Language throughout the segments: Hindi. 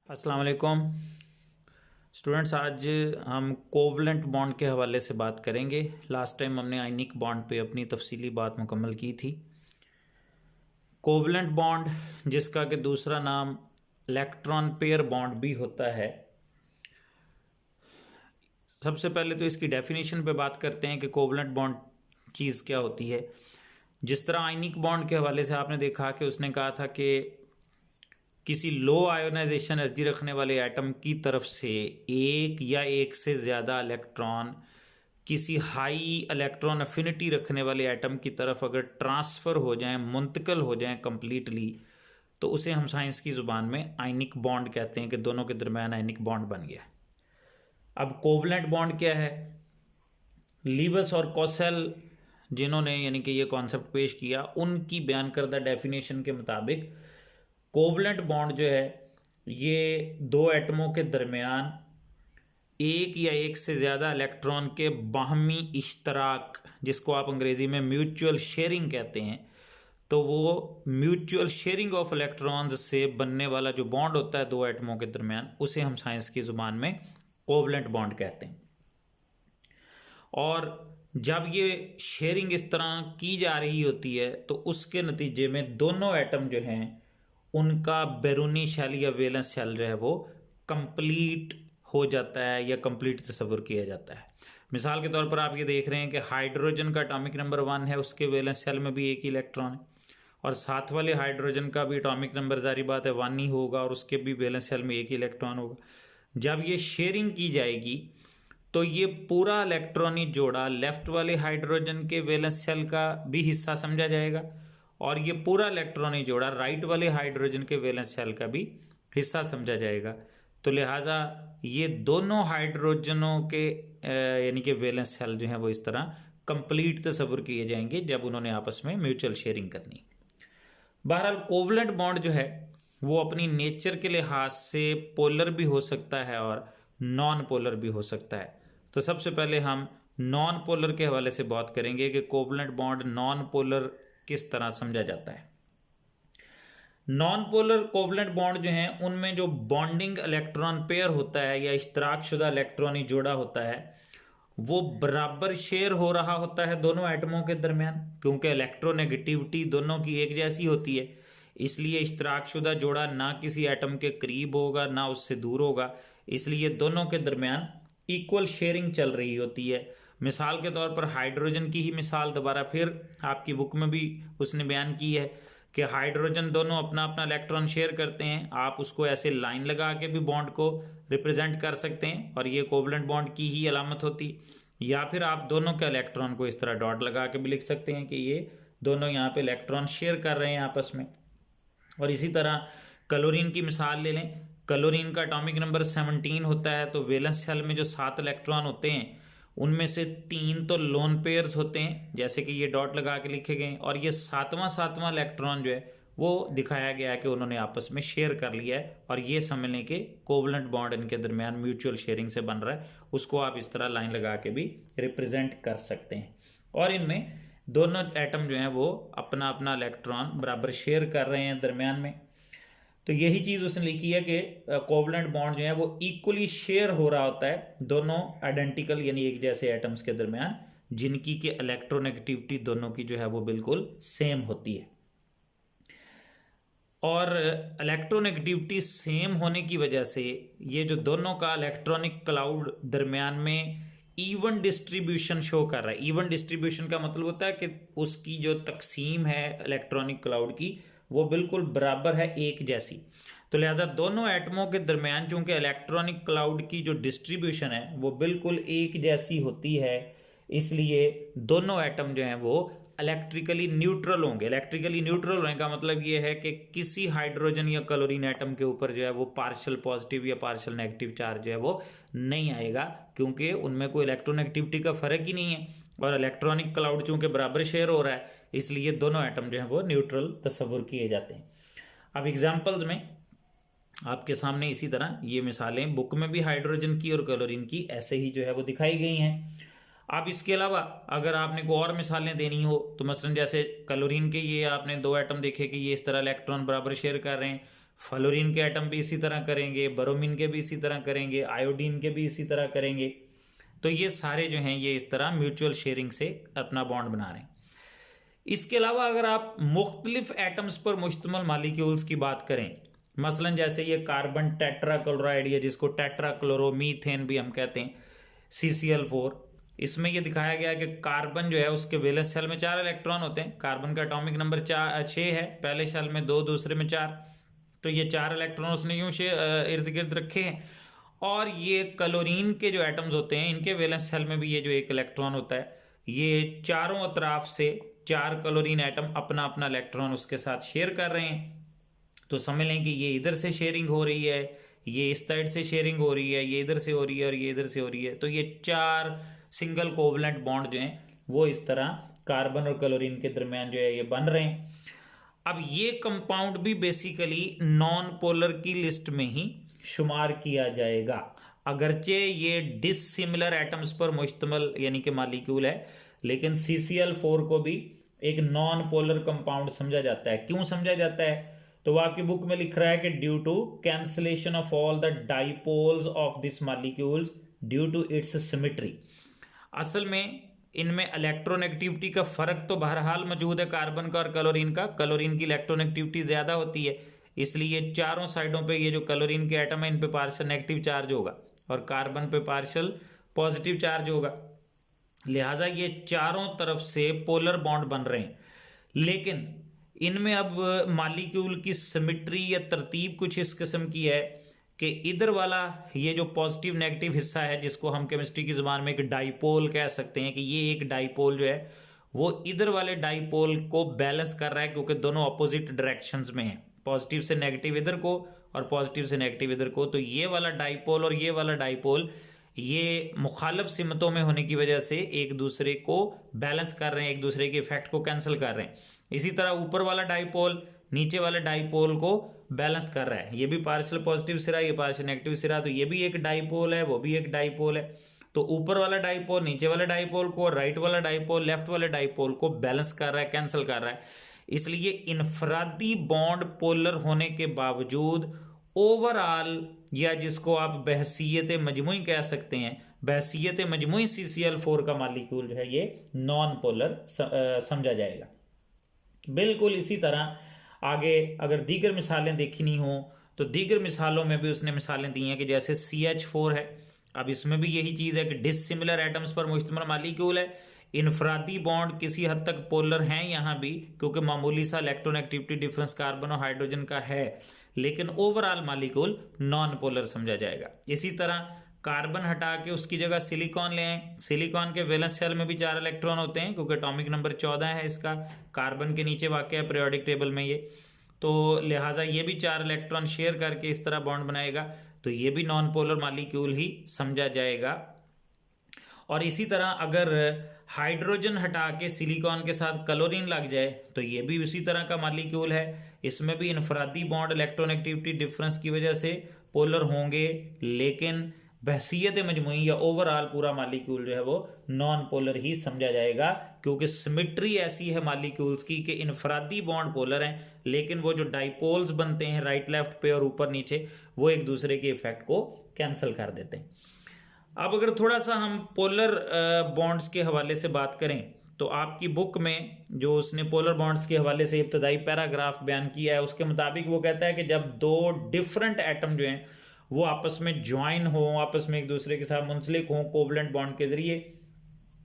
अस्सलाम वालेकुम स्टूडेंट्स। आज हम कोवलेंट बॉन्ड के हवाले से बात करेंगे। लास्ट टाइम हमने आयनिक बॉन्ड पे अपनी तफसीली बात मुकम्मल की थी। कोवलेंट बॉन्ड, जिसका कि दूसरा नाम इलेक्ट्रॉन पेयर बॉन्ड भी होता है। सबसे पहले तो इसकी डेफिनेशन पे बात करते हैं कि कोवलेंट बॉन्ड चीज़ क्या होती है। जिस तरह आयनिक बॉन्ड के हवाले से आपने देखा कि उसने कहा था कि किसी लो आयोनाइजेशन एनर्जी रखने वाले एटम की तरफ से एक या एक से ज़्यादा इलेक्ट्रॉन किसी हाई इलेक्ट्रॉन अफिनिटी रखने वाले एटम की तरफ अगर ट्रांसफ़र हो जाएं, मुंतकिल हो जाएं कम्प्लीटली, तो उसे हम साइंस की ज़ुबान में आयनिक बॉन्ड कहते हैं कि दोनों के दरमियान आयनिक बॉन्ड बन गया। अब कोवलेंट बॉन्ड क्या है? लीवस और कॉसेल जिन्होंने यानी कि ये कॉन्सेप्ट पेश किया, उनकी बयान करदा डेफिनेशन के मुताबिक कोवलेंट बॉन्ड जो है ये दो एटमों के दरमियान एक या एक से ज़्यादा इलेक्ट्रॉन के बाहमी इश्तराक, जिसको आप अंग्रेज़ी में म्यूचुअल शेयरिंग कहते हैं, तो वो म्यूचुअल शेयरिंग ऑफ इलेक्ट्रॉन्स से बनने वाला जो बॉन्ड होता है दो एटमों के दरमियान, उसे हम साइंस की ज़ुबान में कोवलेंट बॉन्ड कहते हैं। और जब ये शेयरिंग इस तरह की जा रही होती है तो उसके नतीजे में दोनों एटम जो हैं उनका बैरूनी शेल या वैलेंस शेल जो है वो कंप्लीट हो जाता है या कंप्लीट तस्वुर किया जाता है। मिसाल के तौर पर आप ये देख रहे हैं कि हाइड्रोजन का एटॉमिक नंबर 1 है, उसके वैलेंस शेल में भी एक ही इलेक्ट्रॉन है, और साथ वाले हाइड्रोजन का भी एटॉमिक नंबर जारी बात है 1 ही होगा और उसके भी वैलेंस शेल में एक ही इलेक्ट्रॉन होगा। जब ये शेयरिंग की जाएगी तो ये पूरा इलेक्ट्रॉनिक जोड़ा लेफ्ट वाले हाइड्रोजन के वैलेंस शेल का भी हिस्सा समझा जाएगा और ये पूरा इलेक्ट्रॉनिक जोड़ा राइट वाले हाइड्रोजन के वैलेंस शेल का भी हिस्सा समझा जाएगा। तो लिहाजा ये दोनों हाइड्रोजनों के यानी कि वैलेंस शेल जो हैं वो इस तरह कंप्लीट तस्वुर किए जाएंगे जब उन्होंने आपस में म्यूचुअल शेयरिंग करनी। बहरहाल कोवलेंट बॉन्ड जो है वो अपनी नेचर के लिहाज से पोलर भी हो सकता है और नॉन पोलर भी हो सकता है। तो सबसे पहले हम नॉन पोलर के हवाले से बात करेंगे कि कोवलेंट बॉन्ड नॉन पोलर किस तरह समझा जाता है। नॉन पोलर कोवलेंट बॉन्ड जो हैं उनमें जो बॉन्डिंग इलेक्ट्रॉन पेयर होता है या इश्तराक शुदा इलेक्ट्रॉनिक जोड़ा होता है वो बराबर शेयर हो रहा होता है दोनों एटमों के दरमियान, क्योंकि इलेक्ट्रोनेगेटिविटी दोनों की एक जैसी होती है, इसलिए इश्तराक शुदा जोड़ा ना किसी एटम के करीब होगा ना उससे दूर होगा, इसलिए दोनों के दरमियान इक्वल शेयरिंग चल रही होती है। मिसाल के तौर पर हाइड्रोजन की ही मिसाल दोबारा फिर आपकी बुक में भी उसने बयान की है कि हाइड्रोजन दोनों अपना अपना इलेक्ट्रॉन शेयर करते हैं। आप उसको ऐसे लाइन लगा के भी बॉन्ड को रिप्रेजेंट कर सकते हैं और ये कोवलेंट बॉन्ड की ही अलामत होती, या फिर आप दोनों के इलेक्ट्रॉन को इस तरह डॉट लगा के भी लिख सकते हैं कि ये दोनों यहाँ पे इलेक्ट्रॉन शेयर कर रहे हैं आपस में। और इसी तरह क्लोरीन की मिसाल ले लें। क्लोरीन का एटॉमिक नंबर 17 होता है, तो वैलेंस शेल में जो 7 इलेक्ट्रॉन होते हैं उनमें से 3 तो लोन पेयर्स होते हैं जैसे कि ये डॉट लगा के लिखे गए, और ये सातवां इलेक्ट्रॉन जो है वो दिखाया गया है कि उन्होंने आपस में शेयर कर लिया है, और ये समझ लें कि कोवलेंट बॉन्ड इनके दरमियान म्यूचुअल शेयरिंग से बन रहा है। उसको आप इस तरह लाइन लगा के भी रिप्रेजेंट कर सकते हैं। और इनमें दोनों एटम जो हैं वो अपना अपना इलेक्ट्रॉन बराबर शेयर कर रहे हैं दरमियान में। तो यही चीज़ उसने लिखी है कि कोवलेंट बॉन्ड जो है वो इक्वली शेयर हो रहा होता है दोनों आइडेंटिकल यानी एक जैसे एटम्स के दरमियान, जिनकी के इलेक्ट्रोनेगेटिविटी दोनों की जो है वो बिल्कुल सेम होती है। और इलेक्ट्रोनेगेटिविटी सेम होने की वजह से ये जो दोनों का इलेक्ट्रॉनिक क्लाउड दरमियान में इवन डिस्ट्रीब्यूशन शो कर रहा है। इवन डिस्ट्रीब्यूशन का मतलब होता है कि उसकी जो तकसीम है इलेक्ट्रॉनिक क्लाउड की वो बिल्कुल बराबर है, एक जैसी। तो लिहाजा दोनों एटमों के दरमियान चूंकि इलेक्ट्रॉनिक क्लाउड की जो डिस्ट्रीब्यूशन है वो बिल्कुल एक जैसी होती है, इसलिए दोनों एटम जो हैं वो इलेक्ट्रिकली न्यूट्रल होंगे। इलेक्ट्रिकली न्यूट्रल होने का मतलब ये है कि किसी हाइड्रोजन या क्लोरीन एटम के ऊपर जो है वो पार्शियल पॉजिटिव या पार्शियल नेगेटिव चार्ज जो है वो नहीं आएगा, क्योंकि उनमें कोई इलेक्ट्रोनेगेटिविटी का फर्क ही नहीं है और इलेक्ट्रॉनिक क्लाउड चूंकि बराबर शेयर हो रहा है, इसलिए दोनों एटम जो हैं वो न्यूट्रल तस्वुर किए जाते हैं। अब एग्जाम्पल्स में आपके सामने इसी तरह ये मिसालें बुक में भी हाइड्रोजन की और क्लोरीन की ऐसे ही जो है वो दिखाई गई हैं। अब इसके अलावा अगर आपने को और मिसालें देनी हो तो मसलन जैसे क्लोरीन के ये आपने दो एटम देखे कि ये इस तरह इलेक्ट्रॉन बराबर शेयर कर रहे हैं, फ्लोरीन के एटम भी इसी तरह करेंगे, ब्रोमीन के भी इसी तरह करेंगे, आयोडीन के भी इसी तरह करेंगे। तो ये सारे जो हैं ये इस तरह म्यूचुअल शेयरिंग से अपना बॉन्ड बना रहे हैं। इसके अलावा अगर आप मुख्तलिफ एटम्स पर मुश्तमिल मालिक्यूल्स की बात करें, मसलन जैसे ये कार्बन टेट्राक्लोराइड या जिसको टेट्राक्लोरोमीथेन भी हम कहते हैं, CCl4, इसमें ये दिखाया गया कि कार्बन जो है उसके वैलेंस शेल में 4 इलेक्ट्रॉन होते हैं। कार्बन का एटॉमिक नंबर 6 है, पहले शेल में 2, दूसरे में 4, तो ये 4 इलेक्ट्रॉन उसने यूं इर्द गिर्द रखे हैं। और ये क्लोरीन के जो एटम्स होते हैं इनके वैलेंस शेल में भी ये जो 1 इलेक्ट्रॉन होता है, ये चारों अतराफ से 4 क्लोरीन एटम अपना अपना इलेक्ट्रॉन उसके साथ शेयर कर रहे हैं। तो समझ लें कि ये इधर से शेयरिंग हो रही है, ये इस साइड से शेयरिंग हो रही है, ये इधर से हो रही है और ये इधर से हो रही है। तो ये 4 सिंगल कोवलेंट बॉन्ड जो हैं वो इस तरह कार्बन और क्लोरीन के दरमियान जो है ये बन रहे हैं। अब ये कंपाउंड भी बेसिकली नॉन पोलर की लिस्ट में ही शुमार किया जाएगा, अगरचे ये डिसिमिलर एटम्स पर मुश्तमिल यानी कि मालिक्यूल है, लेकिन CCl4 को भी एक नॉन पोलर कंपाउंड समझा जाता है। क्यों समझा जाता है? तो वो आपकी बुक में लिख रहा है कि due to cancellation of all the dipoles of this molecules due to its symmetry. असल में इनमें इलेक्ट्रोनेगेटिविटी का फर्क तो बहरहाल मौजूद है कार्बन का और क्लोरीन का। क्लोरीन की इलेक्ट्रोनेगेटिविटी ज्यादा होती है, इसलिए चारों साइडों पे ये जो क्लोरीन के एटम है इन पे पार्शियल नेगेटिव चार्ज होगा और कार्बन पे पार्शियल पॉजिटिव चार्ज होगा। लिहाजा ये चारों तरफ से पोलर बॉन्ड बन रहे हैं। लेकिन इनमें अब मालिक्यूल की सिमेट्री या तरतीब कुछ इस किस्म की है कि इधर वाला ये जो पॉजिटिव नेगेटिव हिस्सा है, जिसको हम केमिस्ट्री की ज़ुबान में एक डाइपोल कह सकते हैं, कि ये एक डाइपोल जो है वो इधर वाले डाइपोल को बैलेंस कर रहा है, क्योंकि दोनों अपोजिट डायरेक्शंस में है, पॉजिटिव से नेगेटिव इधर को और पॉजिटिव से नेगेटिव इधर को। तो ये वाला डाइपोल और ये वाला डाइपोल ये मुखालिफ सिमतों में होने की वजह से एक दूसरे को बैलेंस कर रहे हैं, एक दूसरे के इफेक्ट को कैंसिल कर रहे हैं। इसी तरह ऊपर वाला डाइपोल नीचे वाले डाइपोल को बैलेंस कर रहा है, ये भी पार्शियल पॉजिटिव सिरा, ये पार्शियल नेगेटिव सिरा, तो ये भी एक डाइपोल है, वो भी एक डाइपोल है। तो ऊपर वाला डाइपोल नीचे वाले डाइपोल को और राइट वाला डाइपोल लेफ्ट वाले डाइपोल को बैलेंस कर रहा है, कैंसिल कर रहा है। इसलिए इनफरादी बॉन्ड पोलर होने के बावजूद ओवरऑल, या जिसको आप बहसीयत मजमुई कह सकते हैं, बहसीयत मजमुई CCl4 का मालिक्यूल जो है ये नॉन पोलर समझा जाएगा। बिल्कुल इसी तरह आगे अगर दीगर मिसालें देखनी हो तो दीगर मिसालों में भी उसने मिसालें दी हैं कि जैसे CH4 है। अब इसमें भी यही चीज़ है कि डिसिमिलर एटम्स पर मुश्तमिल मालिक्यूल है, इनफरादी बॉन्ड किसी हद तक पोलर हैं यहाँ भी, क्योंकि मामूली सा इलेक्ट्रोनेगेटिविटी डिफरेंस कार्बन और हाइड्रोजन का है, लेकिन ओवरऑल मालिक्यूल नॉन पोलर समझा जाएगा। इसी तरह कार्बन हटा के उसकी जगह सिलिकॉन ले आए। सिलिकॉन के वैलेंस शेल में भी 4 इलेक्ट्रॉन होते हैं, क्योंकि एटॉमिक नंबर 14 है इसका, कार्बन के नीचे वाक़ है पीरियोडिक टेबल में ये, तो लिहाजा ये भी 4 इलेक्ट्रॉन शेयर करके इस तरह बॉन्ड बनाएगा, तो ये भी नॉन पोलर मालिक्यूल ही समझा जाएगा। और इसी तरह अगर हाइड्रोजन हटा के सिलिकॉन के साथ क्लोरीन लग जाए तो ये भी उसी तरह का मालिक्यूल है। इसमें भी इनफरादी बॉन्ड इलेक्ट्रोनेगेटिविटी डिफरेंस की वजह से पोलर होंगे, लेकिन बहसीयत मजमुई या ओवरऑल पूरा मालिक्यूल जो है वो नॉन पोलर ही समझा जाएगा, क्योंकि सिमेट्री ऐसी है मालिक्यूल्स की कि इनफरादी बॉन्ड पोलर हैं, लेकिन वो जो डाइपोल्स बनते हैं राइट लेफ्ट पे और ऊपर नीचे, वो एक दूसरे के इफेक्ट को कैंसिल कर देते हैं। अब अगर थोड़ा सा हम पोलर बॉन्ड्स के हवाले से बात करें तो आपकी बुक में जो उसने पोलर बॉन्ड्स के हवाले से इब्तदाई पैराग्राफ बयान किया है, उसके मुताबिक वो कहता है कि जब 2 डिफरेंट एटम जो हैं वो आपस में ज्वाइन हो, आपस में एक दूसरे के साथ मुंसलिक हों कोवलेंट बॉन्ड के जरिए,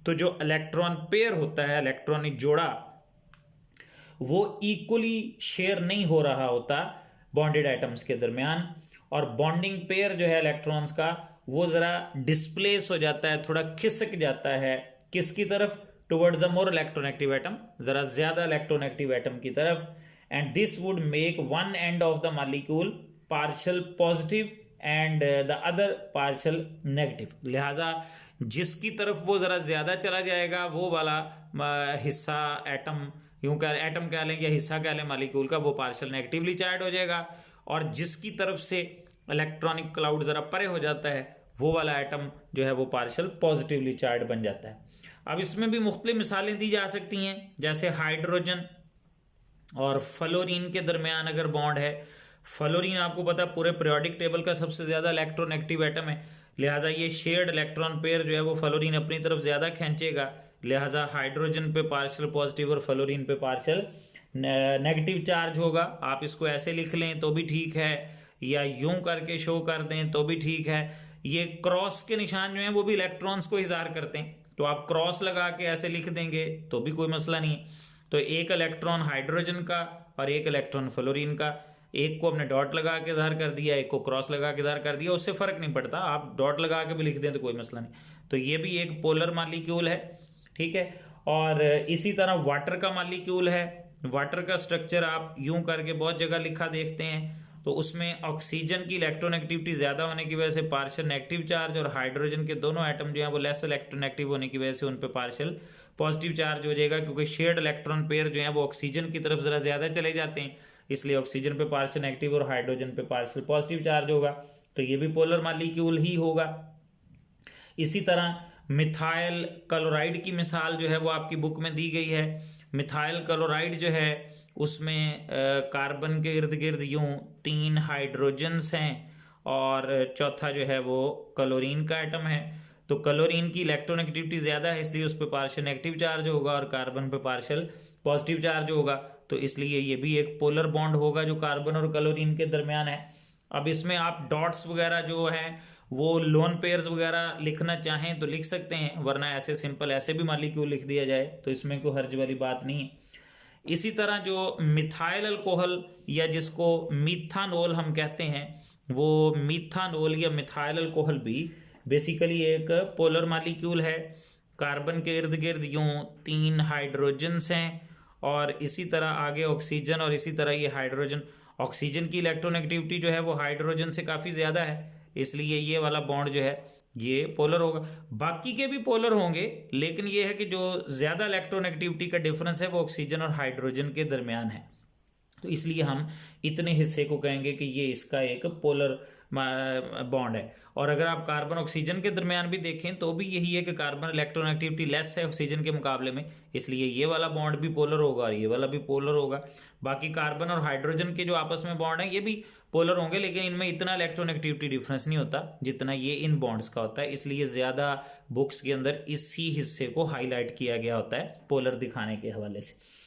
तो जो इलेक्ट्रॉन पेयर होता है, इलेक्ट्रॉनिक जोड़ा, वो इक्वली शेयर नहीं हो रहा होता बॉन्डेड एटम्स के दरमियान, और बॉन्डिंग पेयर जो है इलेक्ट्रॉन्स का वो जरा डिस्प्लेस हो जाता है, थोड़ा खिसक जाता है, किसकी तरफ? Towards the more electronegative atom, जरा ज्यादा इलेक्ट्रोनेगेटिव एटम की तरफ। And this would make one end of the molecule partial positive and the other partial negative. लिहाजा जिसकी तरफ वो जरा ज्यादा चला जाएगा वो वाला हिस्सा एटम, यूं कह एटम कह लें या हिस्सा कह लें मॉलिक्यूल का, वो पार्शियल नेगेटिवली चार्ज हो जाएगा, और जिसकी तरफ से इलेक्ट्रॉनिक क्लाउड जरा परे हो जाता है वो वाला एटम जो है वो पार्शियल पॉजिटिवली चार्ज बन जाता है। अब इसमें भी मुख्तलिफ मिसालें दी जा सकती हैं, जैसे हाइड्रोजन और फ्लोरीन के दरमियान अगर बॉन्ड है, फ्लोरीन आपको पता है पूरे पीरियोडिक टेबल का सबसे ज्यादा इलेक्ट्रॉन एक्टिव एटम है, लिहाजा ये शेयर्ड इलेक्ट्रॉन पेयर जो है वो फ्लोरीन अपनी तरफ ज्यादा खींचेगा, लिहाजा हाइड्रोजन पे पार्शियल पॉजिटिव और फ्लोरीन पे पार्शियल नेगेटिव चार्ज होगा। आप इसको ऐसे लिख लें तो भी ठीक है, या यूं करके शो कर दें तो भी ठीक है। ये क्रॉस के निशान जो हैं वो भी इलेक्ट्रॉन्स को इज़हार करते हैं, तो आप क्रॉस लगा के ऐसे लिख देंगे तो भी कोई मसला नहीं है। तो एक इलेक्ट्रॉन हाइड्रोजन का और एक इलेक्ट्रॉन फ्लोरीन का, एक को अपने डॉट लगा के इज़हार कर दिया, एक को क्रॉस लगा के इज़हार कर दिया, उससे फ़र्क नहीं पड़ता, आप डॉट लगा के भी लिख दें तो कोई मसला नहीं। तो ये भी एक पोलर मालिक्यूल है, ठीक है। और इसी तरह वाटर का मालिक्यूल है। वाटर का स्ट्रक्चर आप यूं करके बहुत जगह लिखा देखते हैं, तो उसमें ऑक्सीजन की इलेक्ट्रोनेगेटिविटी ज़्यादा होने की वजह से पार्शियल नेगेटिव चार्ज, और हाइड्रोजन के दोनों एटम जो हैं वो लेस इलेक्ट्रोनेगेटिव होने की वजह से उन पे पार्शियल पॉजिटिव चार्ज हो जाएगा, क्योंकि शेयर्ड इलेक्ट्रॉन पेयर जो हैं वो ऑक्सीजन की तरफ ज़रा ज़्यादा चले जाते हैं, इसलिए ऑक्सीजन पे पार्शियल नेगेटिव और हाइड्रोजन पे पार्शियल पॉजिटिव चार्ज होगा, तो ये भी पोलर मालिक्यूल ही होगा। इसी तरह मिथाइल क्लोराइड की मिसाल जो है वो आपकी बुक में दी गई है। मिथाइल क्लोराइड जो है उसमें कार्बन के इर्द गिर्द यूं 3 हाइड्रोजन्स हैं और चौथा जो है वो क्लोरीन का एटम है। तो क्लोरीन की इलेक्ट्रोनेगेटिविटी ज़्यादा है, इसलिए उस पर पार्शियल नेगेटिव चार्ज होगा और कार्बन पे पार्शियल पॉजिटिव चार्ज होगा, तो इसलिए ये भी एक पोलर बॉन्ड होगा जो कार्बन और क्लोरीन के दरमियान है। अब इसमें आप डॉट्स वगैरह जो हैं वो लोन पेयर्स वगैरह लिखना चाहें तो लिख सकते हैं, वरना ऐसे सिंपल ऐसे भी मालिक्यूल लिख दिया जाए तो इसमें कोई हर्ज वाली बात नहीं है। इसी तरह जो मिथाइल अल्कोहल या जिसको मीथानोल हम कहते हैं, वो मीथानोल या मिथाइल अल्कोहल भी बेसिकली एक पोलर मालिक्यूल है। कार्बन के इर्द गिर्द यूं 3 हाइड्रोजन्स हैं और इसी तरह आगे ऑक्सीजन, और इसी तरह ये हाइड्रोजन, ऑक्सीजन की इलेक्ट्रोनेगेटिविटी जो है वो हाइड्रोजन से काफ़ी ज़्यादा है, इसलिए ये वाला बॉन्ड जो है ये पोलर होगा। बाकी के भी पोलर होंगे, लेकिन ये है कि जो ज़्यादा इलेक्ट्रोनेगेटिविटी का डिफरेंस है वो ऑक्सीजन और हाइड्रोजन के दरमियान है, तो इसलिए हम इतने हिस्से को कहेंगे कि ये इसका एक पोलर बॉन्ड है। और अगर आप कार्बन ऑक्सीजन के दरमियान भी देखें तो भी यही है कि कार्बन इलेक्ट्रोनेगेटिविटी लेस है ऑक्सीजन के मुकाबले में, इसलिए ये वाला बॉन्ड भी पोलर होगा और ये वाला भी पोलर होगा। बाकी कार्बन और हाइड्रोजन के जो आपस में बॉन्ड है ये भी पोलर होंगे, लेकिन इनमें इतना इलेक्ट्रोनेगेटिविटी डिफरेंस नहीं होता जितना ये इन बॉन्ड्स का होता है, इसलिए ज़्यादा बुक्स के अंदर इसी हिस्से को हाईलाइट किया गया होता है पोलर दिखाने के हवाले से।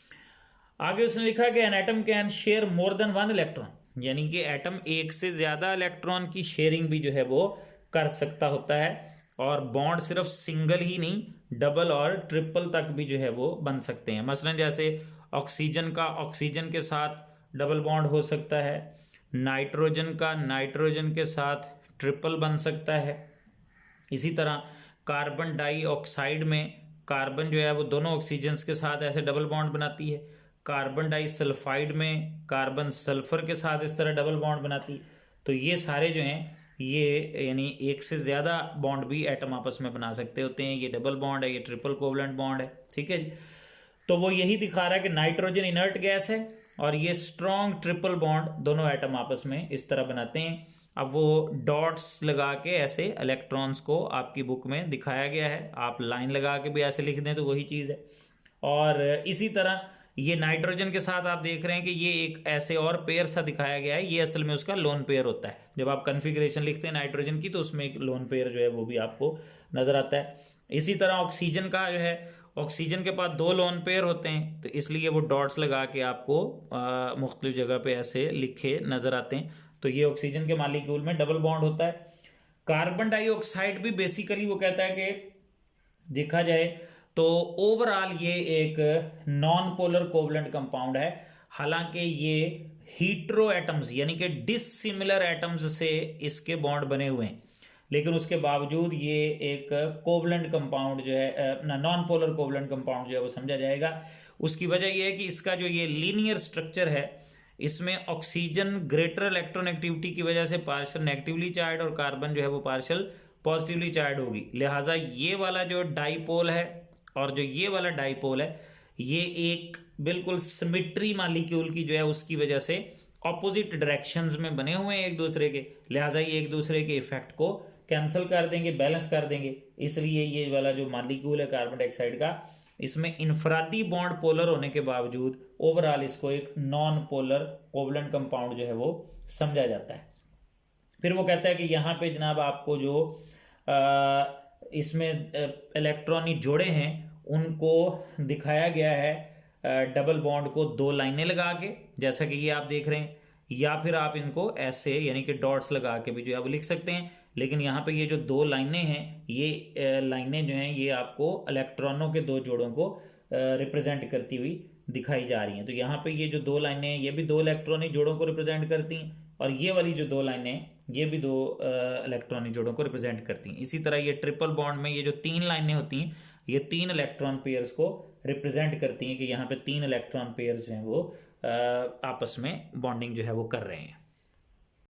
आगे उसने लिखा कि an atom can share more than 1 electron, यानी कि एटम एक से ज़्यादा इलेक्ट्रॉन की शेयरिंग भी जो है वो कर सकता होता है, और बॉन्ड सिर्फ सिंगल ही नहीं डबल और ट्रिपल तक भी जो है वो बन सकते हैं। मसलन जैसे ऑक्सीजन का ऑक्सीजन के साथ डबल बॉन्ड हो सकता है, नाइट्रोजन का नाइट्रोजन के साथ ट्रिपल बन सकता है। इसी तरह कार्बन डाइऑक्साइड में कार्बन जो है वो दोनों ऑक्सीजन्स के साथ ऐसे डबल बॉन्ड बनाती है, कार्बन डाइसल्फाइड में कार्बन सल्फर के साथ इस तरह डबल बॉन्ड बनाती है। तो ये सारे जो हैं ये यानी एक से ज़्यादा बॉन्ड भी एटम आपस में बना सकते होते हैं, ये डबल बॉन्ड है, ये ट्रिपल कोवलेंट बॉन्ड है, ठीक है जी। तो वो यही दिखा रहा है कि नाइट्रोजन इनर्ट गैस है और ये स्ट्रॉन्ग ट्रिपल बॉन्ड दोनों एटम आपस में इस तरह बनाते हैं। अब वो डॉट्स लगा के ऐसे इलेक्ट्रॉन्स को आपकी बुक में दिखाया गया है, आप लाइन लगा के भी ऐसे लिख दें तो वही चीज़ है। और इसी तरह ये नाइट्रोजन के साथ आप देख रहे हैं कि ये एक ऐसे और पेयर सा दिखाया गया है, ये असल में उसका लोन पेयर होता है। जब आप कन्फिग्रेशन लिखते हैं नाइट्रोजन की तो उसमें एक लोन पेयर जो है वो भी आपको नज़र आता है। इसी तरह ऑक्सीजन का जो है, ऑक्सीजन के पास 2 लोन पेयर होते हैं, तो इसलिए वो डॉट्स लगा के आपको मुख्तलिफ जगह पे ऐसे लिखे नज़र आते हैं। तो ये ऑक्सीजन के मालिक्यूल में डबल बॉन्ड होता है। कार्बन डाइऑक्साइड भी बेसिकली वो कहता है कि देखा जाए तो ओवरऑल ये एक नॉन पोलर कोवलेंट कंपाउंड है, हालांकि ये हीट्रो एटम्स यानी कि डिसिमिलर एटम्स से इसके बॉन्ड बने हुए हैं, लेकिन उसके बावजूद ये एक कोवलेंट कंपाउंड जो है, नॉन पोलर कोवलेंट कंपाउंड जो है वो समझा जाएगा। उसकी वजह यह है कि इसका जो ये लीनियर स्ट्रक्चर है, इसमें ऑक्सीजन ग्रेटर इलेक्ट्रोनेगेटिविटी की वजह से पार्शियल नेगेटिवली चार्ज और कार्बन जो है वो पार्शियल पॉजिटिवली चार्ज होगी, लिहाजा ये वाला जो डाइपोल है और जो ये वाला डाइपोल है ये एक बिल्कुल सिमेट्री मालिक्यूल की जो है उसकी वजह से ऑपोजिट डायरेक्शंस में बने हुए हैं एक दूसरे के, लिहाजा ये एक दूसरे के इफेक्ट को कैंसिल कर देंगे, बैलेंस कर देंगे, इसलिए ये वाला जो मालिक्यूल है कार्बन डाइऑक्साइड का इसमें इनफरादी बॉन्ड पोलर होने के बावजूद ओवरऑल इसको एक नॉन पोलर कोवलेंट कंपाउंड जो है वो समझा जाता है। फिर वो कहता है कि यहाँ पे जनाब आपको जो इसमें इलेक्ट्रॉनिक जोड़े हैं उनको दिखाया गया है डबल बॉन्ड को दो लाइनें लगा के, जैसा कि ये आप देख रहे हैं, या फिर आप इनको ऐसे यानी कि डॉट्स लगा के भी जो है वो लिख सकते हैं। लेकिन यहाँ पे ये जो दो लाइनें हैं, ये लाइनें जो हैं ये आपको इलेक्ट्रॉनों के दो जोड़ों को रिप्रेजेंट करती हुई दिखाई जा रही हैं। तो यहाँ पे ये जो दो लाइनें हैं ये भी दो इलेक्ट्रॉनिक जोड़ों को रिप्रेजेंट करती हैं, और ये वाली जो दो लाइनें हैं ये भी दो इलेक्ट्रॉनिक जोड़ों को रिप्रेजेंट करती हैं। इसी तरह ये ट्रिपल बॉन्ड में ये जो तीन लाइनें होती हैं ये तीन इलेक्ट्रॉन पेयर्स को रिप्रेजेंट करती हैं कि यहाँ पे तीन इलेक्ट्रॉन पेयर्स जो हैं वो आपस में बॉन्डिंग जो है वो कर रहे हैं।